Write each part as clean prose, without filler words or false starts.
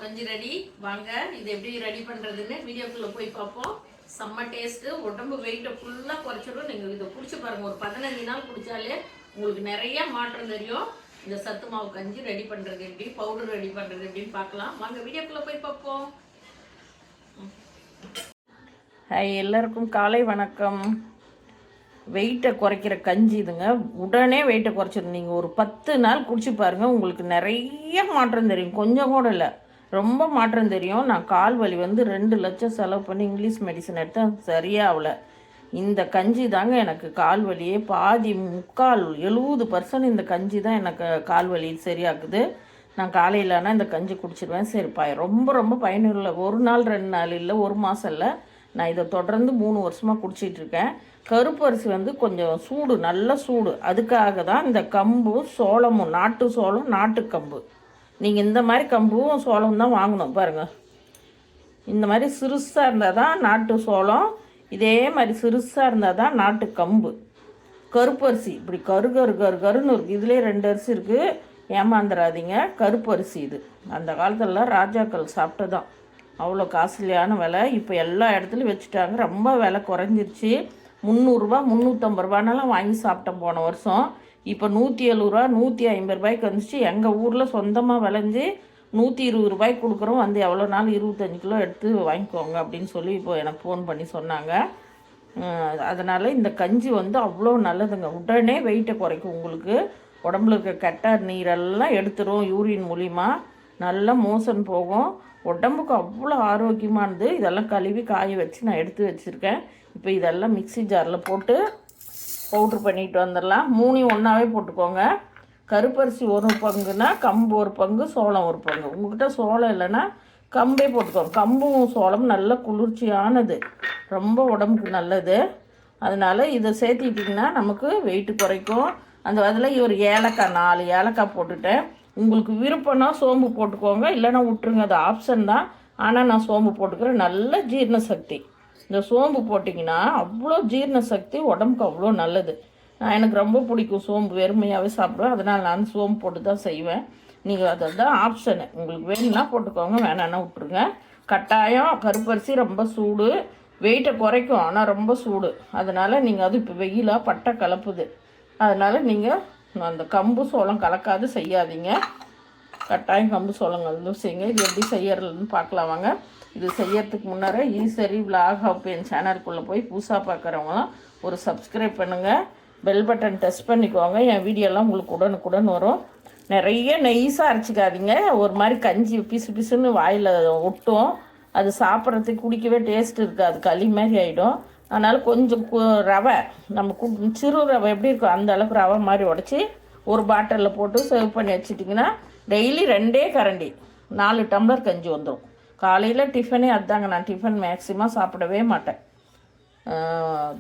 கஞ்சி ரெடி. வாங்க இது எப்படி ரெடி பண்ணுறதுன்னு வீடியோக்குள்ளே போய் பார்ப்போம். செம்ம டேஸ்ட்டு, உடம்பு வெயிட்டை ஃபுல்லாக குறைச்சிடும். நீங்கள் இதை குடிச்சு பாருங்கள், ஒரு 15 நாள் குடித்தாலே உங்களுக்கு நிறைய மாற்றம் தெரியும். இந்த சத்து மாவு கஞ்சி ரெடி பண்ணுறது எப்படி, பவுடர் ரெடி பண்ணுறது எப்படின்னு பார்க்கலாம். வாங்க வீடியோக்குள்ளே போய் பார்ப்போம். ஹாய், எல்லாருக்கும் காலை வணக்கம். வெயிட்டை குறைக்கிற கஞ்சி இதுங்க. உடனே வெயிட்டை குறைச்சிடும். நீங்கள் ஒரு 10 நாள் குடிச்சு பாருங்கள், உங்களுக்கு நிறைய மாற்றம் தெரியும். கொஞ்சம் கூட இல்லை, ரொம்ப மாற்றம் தெரியும். நான் கால் வலி 2 லட்சம் செலவு பண்ணி இங்கிலீஷ் மெடிசன் எடுத்தேன், சரியாகல. இந்த கஞ்சி தாங்க எனக்கு கால் வலியே பாதி 70% இந்த கஞ்சி தான் எனக்கு கால் வலி சரியாக்குது. நான் காலையிலனா இந்த கஞ்சி குடிச்சிடுவேன். சரிப்பா, ரொம்ப ரொம்ப பயனுள்ள. 1 நாள் 2 நாள் இல்லை, 1 மாதம் இல்லை, நான் இதை தொடர்ந்து 3 வருஷமாக குடிச்சிட்ருக்கேன். கருப்பரிசி கொஞ்சம் சூடு, நல்ல சூடு. அதுக்காக தான் இந்த கம்பும் சோளமும், நாட்டு சோளம் நாட்டு கம்பு. நீங்கள் இந்த மாதிரி கம்பும் சோளம் தான் வாங்கணும். பாருங்கள், இந்த மாதிரி சிறுசாக இருந்தால் தான் நாட்டு சோளம், இதே மாதிரி சிறுசாக இருந்தால் தான் நாட்டு கம்பு. கருப்பரிசி இப்படி கருன்னு இருக்குது. இதுலேயே 2 அரிசி இருக்குது, ஏமாந்துடாதீங்க. கருப்பரிசி இது அந்த காலத்தில் ராஜாக்கள் சாப்பிட்டதான். அவ்வளோ காஸ்ட்லியான விலை. இப்போ எல்லா இடத்துலையும் வச்சுட்டாங்க. ரொம்ப விலை குறைஞ்சிருச்சு. 300 350 ரூபானாலாம் வாங்கி சாப்பிட்டேன் போன வருஷம். இப்போ 170 ரூபா 150 ரூபாய்க்கு வந்துச்சு. எங்கள் ஊரில் சொந்தமாக விளைஞ்சி 120 ரூபாய்க்கு கொடுக்குறோம். எவ்வளோ நாள் 25 கிலோ எடுத்து வாங்கிக்கோங்க அப்படின்னு சொல்லி இப்போ எனக்கு ஃபோன் பண்ணி சொன்னாங்க. அதனால் இந்த கஞ்சி அவ்வளோ நல்லதுங்க. உடனே வெயிட்டை குறைக்கும். உங்களுக்கு உடம்புல இருக்க கெட்ட நீரெல்லாம் எடுத்துரும். யூரின் மூலிமா நல்லா மோஷன் போகும். உடம்புக்கு அவ்வளோ ஆரோக்கியமானது. இதெல்லாம் கழுவி காய வச்சு நான் எடுத்து வச்சுருக்கேன். இப்போ இதெல்லாம் மிக்ஸி ஜாரில் போட்டு பவுட்ரு பண்ணிட்டு வந்துடலாம். 3 ஒன்றாவே போட்டுக்கோங்க. கருப்பரிசி 1 பங்குனா கம்பு 1 பங்கு, சோளம் 1 பங்கு. உங்கள்கிட்ட சோளம் இல்லைன்னா கம்பே போட்டுக்கோங்க. கம்பும் சோளம் நல்ல குளிர்ச்சியானது, ரொம்ப உடம்புக்கு நல்லது. அதனால் இதை சேர்த்திட்டிங்கன்னா நமக்கு வெயிட்டு குறைக்கும். அந்த அதில் ஒரு ஏலக்காய் 4 ஏலக்காய் போட்டுட்டேன். உங்களுக்கு விருப்பம்னா சோம்பு போட்டுக்கோங்க, இல்லைன்னா விட்டுருங்க, அது ஆப்ஷன் தான். ஆனால் நான் சோம்பு போட்டுக்கிறேன். நல்ல ஜீரண சக்தி. இந்த சோம்பு போட்டிங்கன்னா அவ்வளோ ஜீரண சக்தி, உடம்புக்கு அவ்வளோ நல்லது. எனக்கு ரொம்ப பிடிக்கும் சோம்பு, வெறுமையாகவே சாப்பிடுவேன். அதனால் நான் சோம்பு போட்டு தான் செய்வேன். நீங்கள் அதுதான் ஆப்ஷனு. உங்களுக்கு வேணும்னா போட்டுக்கோங்க, வேணான்னா விட்டுருங்க. கட்டாயம் கருப்பரிசி ரொம்ப சூடு, வெயிட்டை குறைக்கும், ஆனால் ரொம்ப சூடு. அதனால் நீங்கள் அது இப்போ வெயிலாக பட்டை கலப்புது. அதனால் நீங்கள் அந்த கம்பு சோளம் கலக்காது செய்யாதீங்க. கட்டாயம் கம்பு சோளம் கலந்து செய்யுங்க. இது எப்படி செய்யறதுன்னு பார்க்கலாம் வாங்க. இது செய்யறதுக்கு முன்னாடி ஈஸ்வரி விலாக் ஹப் என் சேனலுக்குள்ளே போய் புதுசாக பார்க்குறவங்களாம் ஒரு சப்ஸ்கிரைப் பண்ணுங்கள், பெல் பட்டன் டச் பண்ணிக்கோங்க. என் வீடியோலாம் உங்களுக்கு உடனுக்குடன் வரும். நிறைய நெய்ஸாக அரைச்சிக்காதீங்க. ஒரு மாதிரி கஞ்சி பிசு பிசுன்னு வாயில் ஒட்டும். அது சாப்பிட்றதுக்கு குடிக்கவே டேஸ்ட் இருக்காது, களி மாதிரி ஆகிடும். அதனால் கொஞ்சம் ரவை, நம்ம சிறு ரவை எப்படி இருக்கும் அந்த அளவுக்கு ரவை மாதிரி உடச்சி ஒரு பாட்டிலில் போட்டு சர்வ் பண்ணி வச்சிட்டிங்கன்னா டெய்லி 2 கரண்டி 4 டம்ளர் கஞ்சி வந்துடும். காலையில் டிஃபனே அதுதாங்க. நான் டிஃபன் மேக்ஸிமம் சாப்பிடவே மாட்டேன்.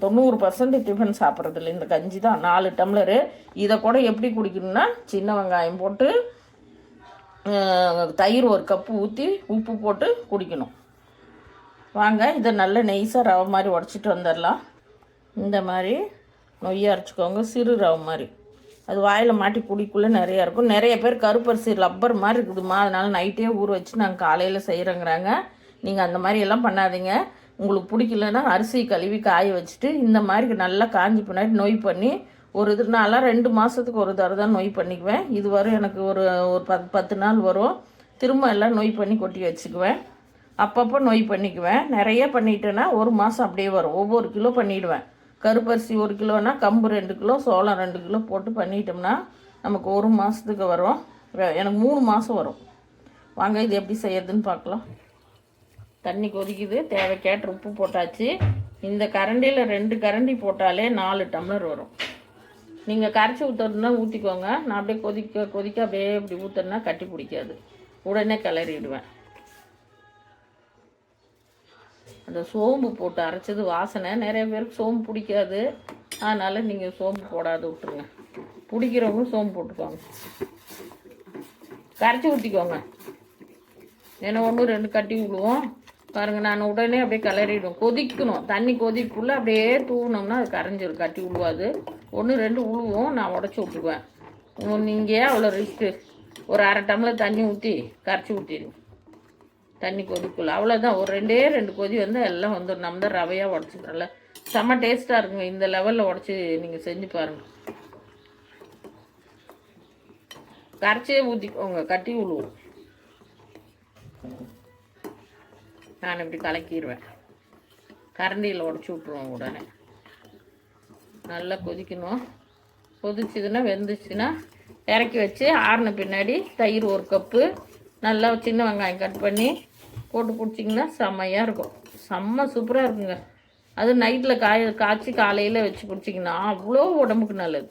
90% டிஃபன் சாப்பிட்றதில்ல, இந்த கஞ்சி தான் 4 டம்ளரு. இதை கூட எப்படி குடிக்கணும்னா, சின்ன வெங்காயம் போட்டு தயிர் 1 கப்பு ஊற்றி உப்பு போட்டு குடிக்கணும். வாங்க, இதை நல்ல நெய்ஸாக ரவை மாதிரி உடச்சிட்டு வந்துடலாம். இந்த மாதிரி நொய்யை அரைச்சிக்கோங்க, சிறு ரவை மாதிரி. அது வாயில் மாட்டி குடிக்குள்ளே நிறையா இருக்கும். நிறைய பேர் கருப்பரிசி ரப்பர் மாதிரி இருக்குதுமா, அதனால் நைட்டே ஊற வச்சு நாங்கள் காலையில் செய்கிறேங்கிறாங்க. நீங்கள் அந்த மாதிரி எல்லாம் பண்ணாதீங்க. உங்களுக்கு பிடிக்கலன்னா அரிசி கழுவி காய வச்சுட்டு இந்த மாதிரி நல்லா காஞ்சி பின்னாடி நொய் பண்ணி ஒரு நாளாக 2 மாதத்துக்கு ஒரு தடவை தான் நொய் பண்ணிக்குவேன். இது வரும் எனக்கு ஒரு 10 நாள் வரும். திரும்ப எல்லாம் நொய் பண்ணி கொட்டி வச்சுக்குவேன். அப்பப்போ நொய் பண்ணிக்குவேன். நிறைய பண்ணிட்டேன்னா 1 மாதம் அப்படியே வரும். ஒவ்வொரு கிலோ பண்ணிவிடுவேன். கருப்பரிசி 1 கிலோனா கம்பு 2 கிலோ, சோளம் 2 கிலோ போட்டு பண்ணிட்டோம்னா நமக்கு 1 மாதத்துக்கு வரும். எனக்கு 3 மாதம் வரும். வாங்க, இது எப்படி செய்யறதுன்னு பார்க்கலாம். தண்ணி கொதிக்குது, தேவைக்கேற்ற உப்பு போட்டாச்சு. இந்த கரண்டியில் 2 கரண்டி போட்டாலே 4 டம்ளர் வரும். நீங்கள் கரைச்சி ஊற்றுறதுனா ஊற்றிக்கோங்க. நான் அப்படியே கொதிக்க அப்படியே இப்படி ஊற்றுனா கட்டி பிடிக்காது, உடனே கிளறிடுவேன். அந்த சோம்பு போட்டு அரைச்சது வாசனை. நிறைய பேருக்கு சோம்பு பிடிக்காது, அதனால் நீங்கள் சோம்பு போடாது விட்டுருங்க. பிடிக்கிறவங்க சோம்பு போட்டுக்கோங்க. கரைச்சி ஊற்றிக்கோங்க. ஏன்னா 1 2 கட்டி விடுவோம் பாருங்கள். நான் உடனே அப்படியே கிளறிடுவேன். கொதிக்கணும், தண்ணி கொதிக்குள்ளே அப்படியே தூவினோம்னா அது கரைஞ்சிடும், கட்டி விடுவாது. 1 2 உழுவோம், நான் உடச்சி விட்டுக்குவேன். நீங்கள் அவ்வளோ ரிஸ்க்கு. ஒரு 1/2 டம்ளர் தண்ணி ஊற்றி கரைச்சி ஊற்றிடுங்க. தண்ணி கொதிக்குள்ள அவ்வளோதான். ஒரு 2 கொதி வந்து எல்லாம் வந்துடும். நம்ம தான் ரவையாக உடச்சிக்கிறோம்ல, செம்ம டேஸ்ட்டாக இருக்குங்க. இந்த லெவலில் உடச்சி நீங்கள் செஞ்சு பாருங்கள். கரைச்சே ஊற்றிக்கோங்க, கட்டி விழுவும். நான் இப்படி கலக்கிடுவேன், கரண்டியில் உடச்சி விட்ருவோம். உடனே நல்லா கொதிக்கணும். கொதிச்சுதுன்னா வெந்துச்சுன்னா இறக்கி வச்சு ஆறின பின்னாடி தயிர் 1 கப்பு, நல்லா சின்ன வெங்காயம் கட் பண்ணி போட்டு குடிச்சிங்கன்னா செம்மையாக இருக்கும். செம்ம சூப்பராக இருக்குங்க. அது நைட்டில் காய்ச்சி காலையில் வச்சு குடிச்சிங்கன்னா அவ்வளோ உடம்புக்கு நல்லது.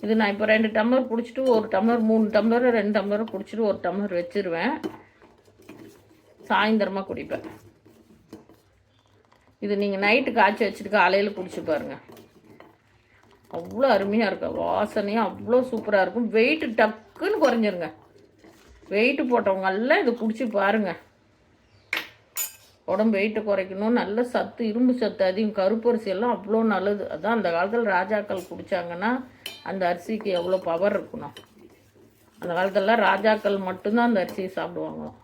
இது நான் இப்போ 2 டம்ளர் குடிச்சிட்டு 1 டம்ளர் 3 டம்ளர் 2 டம்ளர் குடிச்சிட்டு 1 டம்ளர் வச்சுருவேன். சாயந்தரமாக குடிப்பேன். இது நீங்கள் நைட்டு காய்ச்சி வச்சுட்டு காலையில் குடிச்சு பாருங்கள், அவ்வளோ அருமையாக இருக்கும். வாசனையும் அவ்வளோ சூப்பராக இருக்கும். வெயிட்டு டக்குன்னு குறைஞ்சிருங்க. வெயிட்டு போட்டவங்க எல்லாம் இது குடிச்சு பாருங்கள். உடம்பு வெயிட்டை குறைக்கணும். நல்ல சத்து, இரும்பு சத்து அதிகம். கருப்பரிசி எல்லாம் அவ்வளோ நல்லது. அதான் அந்த காலத்தில் ராஜாக்கள் குடித்தாங்கன்னா அந்த அரிசிக்கு எவ்வளோ பவர் இருக்கணும். அந்த காலத்திலலாம் ராஜாக்கள் மட்டும்தான் அந்த அரிசியை சாப்பிடுவாங்களாம்.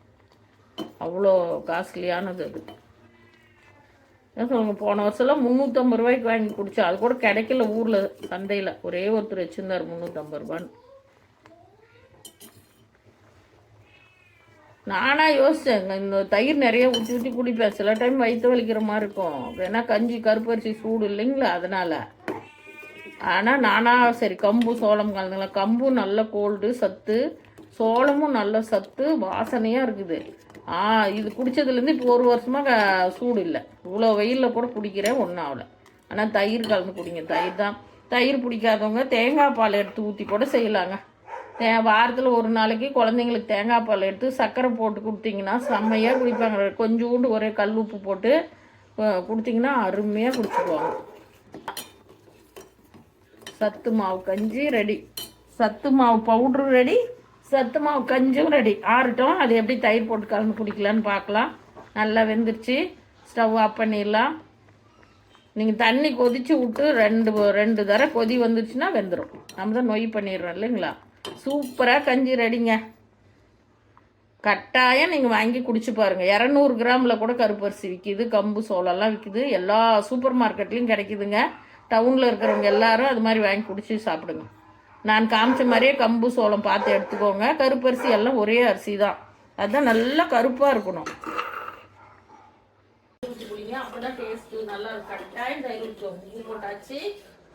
அவ்வளோ காஸ்ட்லியானது அது. என்ன சொல்லுங்க, போன வருஷம்லாம் 350 ரூபாய்க்கு வாங்கி குடித்தா, அது கூட கிடைக்கல ஊரில் சந்தையில். ஒரே ஒருத்தர் வச்சுருந்தார் 350 ரூபான்னு. நானாக யோசித்தேங்க, இந்த தயிர் நிறைய ஊற்றி ஊற்றி குடிப்பேன். சில டைம் வயிற்று வலிக்கிற மாதிரி இருக்கும். ஏன்னா கஞ்சி கருப்பரிசி சூடு இல்லைங்களா, அதனால். ஆனால் நானாக சரி கம்பு சோளம் கலந்துங்களா, கம்பும் நல்ல கோல்டு சத்து, சோளமும் நல்ல சத்து, வாசனையாக இருக்குது. இது குடித்ததுலேருந்து இப்போ 1 வருஷமாக சூடு இல்லை. இவ்வளோ வெயிலில் கூட குடிக்கிறேன், ஒன்றும் ஆகலை. ஆனால் தயிர் கலந்து குடிங்க. தயிர் தான். தயிர் பிடிக்காதவங்க தேங்காய் பால் எடுத்து ஊற்றி கூட செய்யலாங்க. வாரத்தில் 1 நாளைக்கு குழந்தைங்களுக்கு தேங்காய் பால் எடுத்து சர்க்கரை போட்டு கொடுத்தீங்கன்னா செம்மையாக குடிப்பாங்க. கொஞ்சோண்டு ஒரே கல் உப்பு போட்டு கொடுத்தீங்கன்னா அருமையாக குடிச்சுக்குவாங்க. சத்து மாவு கஞ்சி ரெடி, சத்து மாவு பவுட்ரு ரெடி, சத்து மாவு கஞ்சும் ரெடி. ஆறட்டும். அது எப்படி தயிர் போட்டு கலந்து குடிக்கலான்னு பார்க்கலாம். நல்லா வெந்துருச்சு. ஸ்டவ் ஆஃப் பண்ணிடலாம். நீங்கள் தண்ணி கொதித்து விட்டு 2 தடவை கொதி வந்துருச்சுன்னா வெந்துடும். நம்ம தான் நொய் பண்ணிடுறோம் இல்லைங்களா. சூப்பராக கஞ்சி ரெடிங்க. கட்டாயம் நீங்கள் வாங்கி குடிச்சு பாருங்கள். 200 கிராமில் கூட கருப்பரிசி விற்கிது, கம்பு சோளம்லாம் விற்கிது. எல்லா சூப்பர் மார்க்கெட்லேயும் கிடைக்குதுங்க. டவுனில் இருக்கிறவங்க எல்லாரும் அது மாதிரி வாங்கி குடிச்சு சாப்பிடுங்க. நான் காமிச்ச மாதிரியே கம்பு சோளம் பார்த்து எடுத்துக்கோங்க. கருப்பரிசி எல்லாம் ஒரே அரிசி தான். அதுதான் நல்லா கருப்பாக இருக்கணும். அப்போ தான் டேஸ்ட்டு நல்லா இருக்கும். கட்டாயம் தயிர் ஊற்றுவோம். உப்பு போட்டாச்சு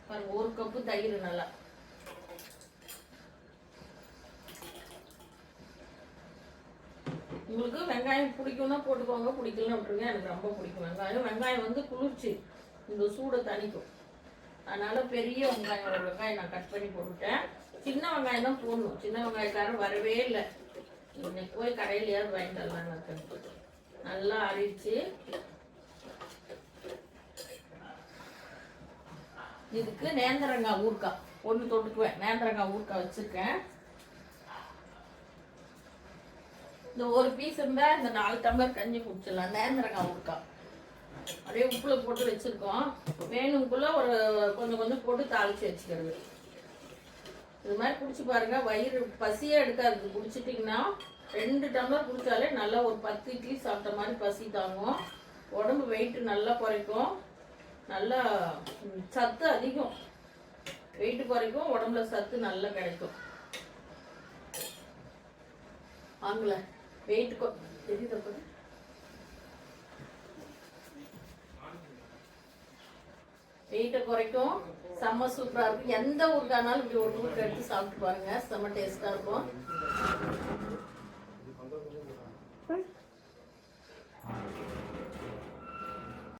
பாருங்கள். 1 கப்பு தயிர். நல்லா உங்களுக்கு வெங்காயம் பிடிக்கும்னா போட்டுக்கோங்க, பிடிக்கலன்னு விட்டுருங்க. எனக்கு ரொம்ப பிடிக்கும் வெங்காயம். வெங்காயம் வந்து குளிர்ச்சி, இந்த சூடை தணிக்கும். அதனால் பெரிய வெங்காயம் நான் கட் பண்ணி போட்டுட்டேன். சின்ன வெங்காயம் தான் போடணும். சின்ன வெங்காயக்காரன் வரவே இல்லை. இன்னைக்கு போய் கடையிலையாவது வாங்கிட்டு வரலான்னு. நல்லா அரிச்சு இதுக்கு நேந்திரங்காய் ஊறுக்காய் ஒன்று தொட்டுக்குவேன். நேந்திரங்காய் ஊறுக்காய் வச்சுருக்கேன். இந்த 1 பீஸ் இருந்தால் இந்த 4 டம்ளர் கஞ்சி குடிச்சிடலாம். நேந்திரங்காய் ஊறுக்காய் அப்படியே உப்பில் போட்டு வச்சுருக்கோம். வேணுக்குள்ளே ஒரு கொஞ்சம் போட்டு தாளித்து வச்சுக்கிறது. இது மாதிரி குடிச்சு பாருங்கள். வயிறு பசியே எடுக்காது. குடிச்சிட்டிங்கன்னா 2 டம்ளர் குடித்தாலே நல்லா ஒரு 10 இட்லி சாப்பிட்ட மாதிரி பசி தாங்கும். உடம்பு வெயிட்டு நல்லா குறைக்கும். நல்லா சத்து அதிகம். வெயிட்டு குறைக்கும், உடம்புல சத்து நல்லா கிடைக்கும். வாங்கல வெயிட்டு தெரியுது. வெயிட்டை குறைக்கும். செம்ம சூப்பராக இருக்கும். எந்த ஊருக்கானாலும் இப்படி ஒரு ஊருக்கு எடுத்து சாப்பிட்டு பாருங்கள். செம்ம டேஸ்ட்டாக இருக்கும்.